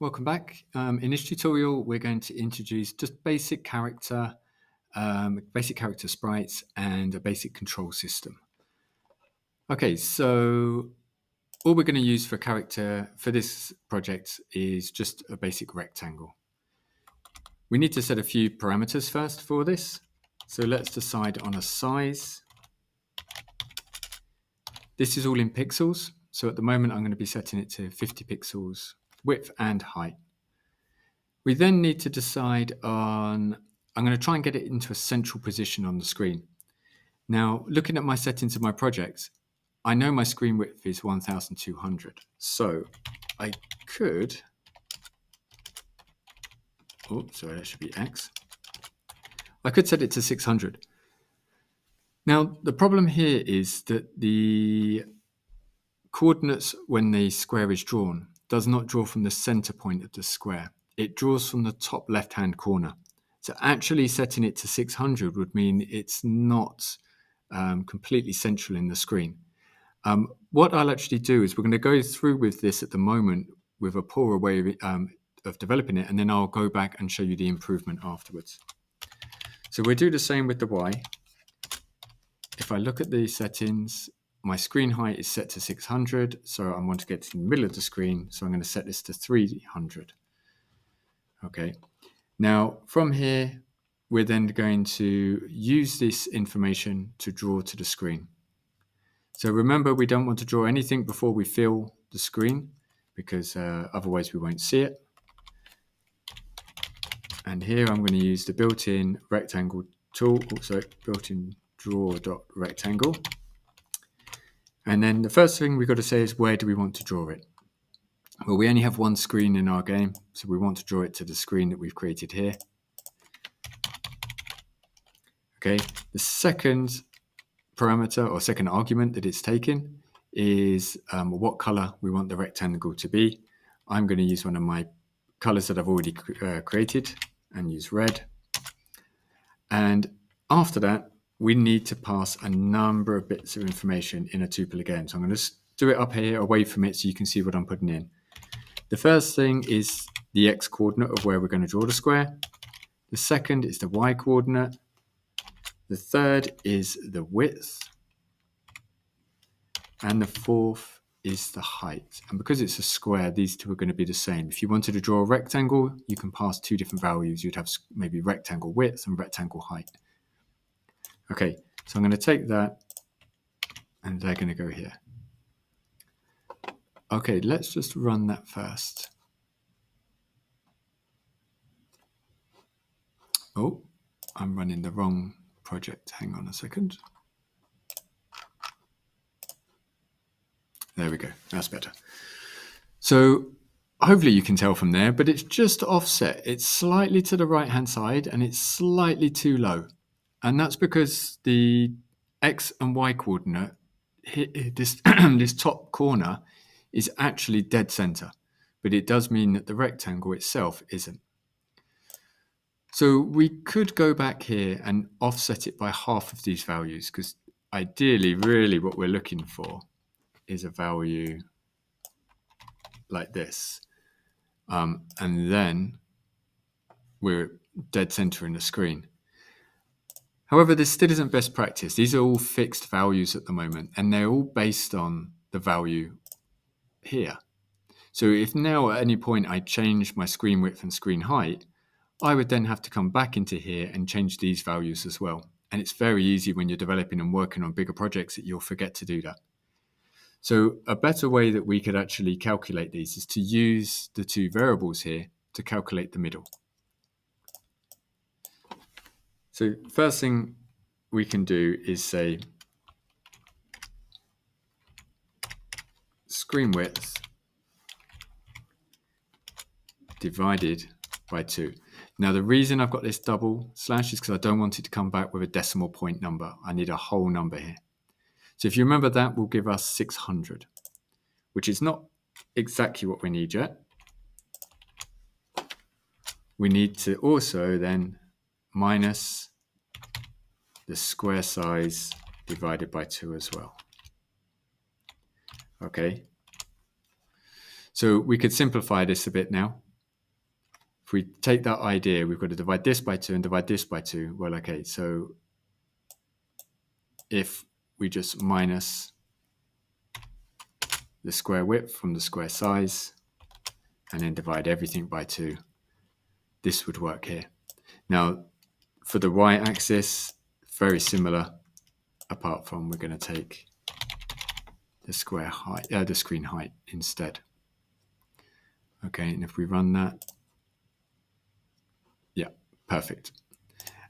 Welcome back. In this tutorial, we're going to introduce just basic character sprites and a basic control system. Okay, so all we're going to use for character for this project is just a basic rectangle. We need to set a few parameters first for this. So let's decide on a size. This is all in pixels. So at the moment, I'm going to be setting it to 50 pixels width and height. We then need to decide on, I'm going to try and get it into a central position on the screen. Now, looking at my settings of my project, I know my screen width is 1200. So I could, sorry, that should be X. I could set it to 600. Now, the problem here is that the coordinates when the square is drawn does not draw from the center point of the square. It draws from the top left-hand corner. So actually setting it to 600 would mean it's not completely central in the screen. What I'll actually do is we're going to go through with this at the moment with a poorer way of developing it, and then I'll go back and show you the improvement afterwards. So we'll do the same with the Y. If I look at the settings, my screen height is set to 600, so I want to get to the middle of the screen, so I'm going to set this to 300. Okay, now from here, we're then going to use this information to draw to the screen. So remember, we don't want to draw anything before we fill the screen, because otherwise we won't see it. And here I'm going to use the built-in rectangle tool, also built-in draw.rectangle. And then the first thing we've got to say is, where do we want to draw it? Well, we only have one screen in our game, so we want to draw it to the screen that we've created here. Okay, the second parameter or second argument that it's taken is what color we want the rectangle to be. I'm going to use one of my colors that I've already created and use red. And after that, we need to pass a number of bits of information in a tuple again. So I'm going to do it up here away from it so you can see what I'm putting in. The first thing is the X coordinate of where we're going to draw the square. The second is the Y coordinate. The third is the width. And the fourth is the height. And because it's a square, these two are going to be the same. If you wanted to draw a rectangle, you can pass two different values. You'd have maybe rectangle width and rectangle height. Okay, so I'm going to take that and they're going to go here. Okay, let's just run that first. Oh, I'm running the wrong project. Hang on a second. There we go. That's better. So hopefully you can tell from there, but it's just offset. It's slightly to the right-hand side and it's slightly too low. And that's because the X and Y coordinate, this, this top corner is actually dead center, but it does mean that the rectangle itself isn't. So we could go back here and offset it by half of these values, because ideally, really what we're looking for is a value like this. And then we're dead center in the screen. However, this still isn't best practice. These are all fixed values at the moment, and they're all based on the value here. So if now at any point I change my screen width and screen height, I would then have to come back into here and change these values as well. And it's very easy when you're developing and working on bigger projects that you'll forget to do that. So a better way that we could actually calculate these is to use the two variables here to calculate the middle. So first thing we can do is say screen width divided by 2. Now the reason I've got this double slash is because I don't want it to come back with a decimal point number. I need a whole number here. So if you remember, that will give us 600, which is not exactly what we need yet. We need to also then minus the square size divided by 2 as well. Okay. So we could simplify this a bit now. we take that idea, we've got to divide this by 2 and divide this by 2. Well, okay, so if we just minus the square width from the square size and then divide everything by 2, this would work here. Now, for the y-axis, very similar, apart from we're going to take the square height, the screen height instead. Okay, and if we run that, yeah, perfect.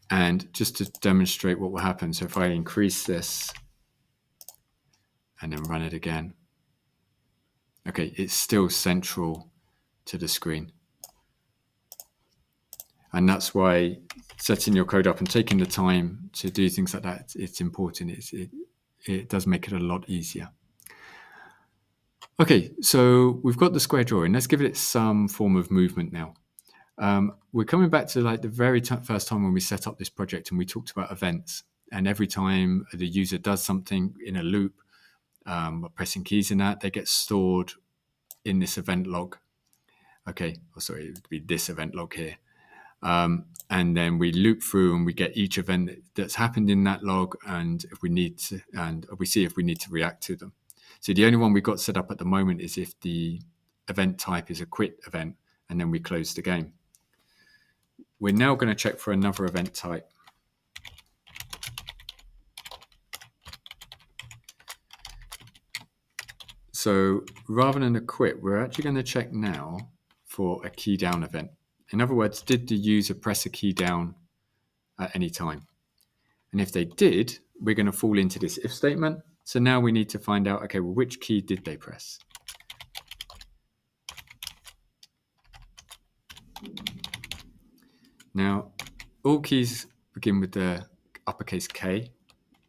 And just to demonstrate what will happen, so if I increase this and then run it again, okay, it's still central to the screen. And that's why setting your code up and taking the time to do things like that, it's important. It does make it a lot easier. Okay, so we've got the square drawing. Let's give it some form of movement now. We're coming back to like the very first time when we set up this project and we talked about events. And every time the user does something in a loop, pressing keys in that, they get stored in this event log. Okay, oh, sorry, it would be this event log here. And then we loop through and we get each event that's happened in that log, and if we need to, and we see if we need to react to them. So the only one we've got set up at the moment is if the event type is a quit event, and then we close the game. We're now going to check for another event type. So rather than a quit, we're actually going to check now for a key down event. In other words, did the user press a key down at any time? And if they did, we're going to fall into this if statement. So now we need to find out, okay, well, which key did they press? Now, all keys begin with the uppercase K.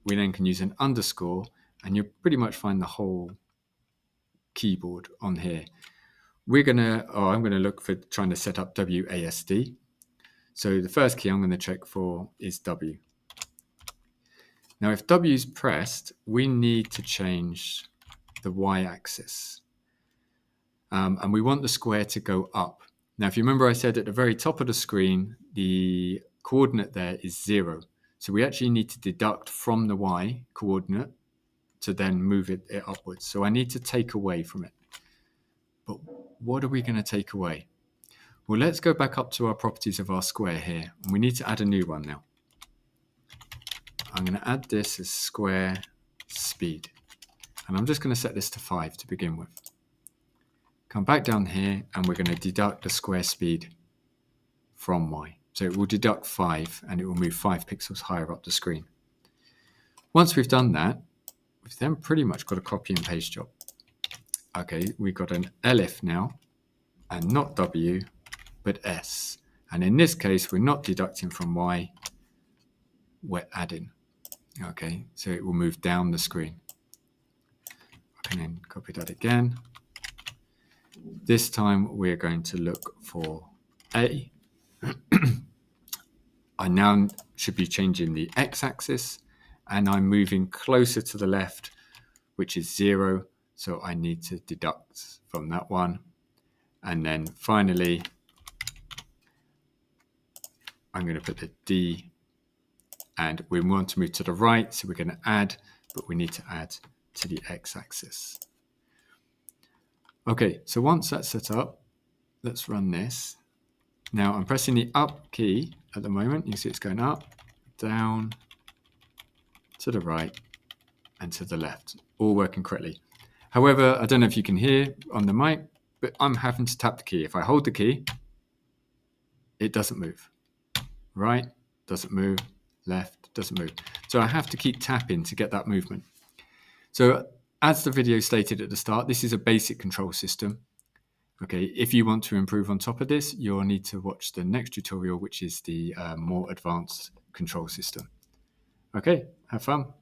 We then can use an underscore, and you'll pretty much find the whole keyboard on here. I'm going to look for trying to set up WASD. So the first key I'm going to check for is W. Now, if W is pressed, we need to change the y-axis. And we want the square to go up. Now, if you remember, I said at the very top of the screen, the coordinate there is 0. So we actually need to deduct from the y coordinate to then move it upwards. So I need to take away from it. But what are we going to take away? Well, let's go back up to our properties of our square here. And we need to add a new one now. I'm going to add this as square speed. And I'm just going to set this to 5 to begin with. Come back down here and we're going to deduct the square speed from y. So it will deduct 5 and it will move 5 pixels higher up the screen. Once we've done that, we've then pretty much got a copy and paste job. Okay, we've got an elif now, and not W, but S. And in this case, we're not deducting from Y, we're adding. Okay, so it will move down the screen. I can then copy that again. This time we're going to look for A. I now should be changing the x-axis, and I'm moving closer to the left, which is 0. So I need to deduct from that one. And then finally, I'm going to put the D, and we want to move to the right. So we're going to add, but we need to add to the x-axis. Okay, so once that's set up, let's run this. Now I'm pressing the up key at the moment. You can see it's going up, down, to the right, and to the left, all working correctly. However, I don't know if you can hear on the mic, but I'm having to tap the key. If I hold the key, it doesn't move. Right, doesn't move. Left, doesn't move. So I have to keep tapping to get that movement. So as the video stated at the start, this is a basic control system. Okay, if you want to improve on top of this, you'll need to watch the next tutorial, which is the more advanced control system. Okay, have fun.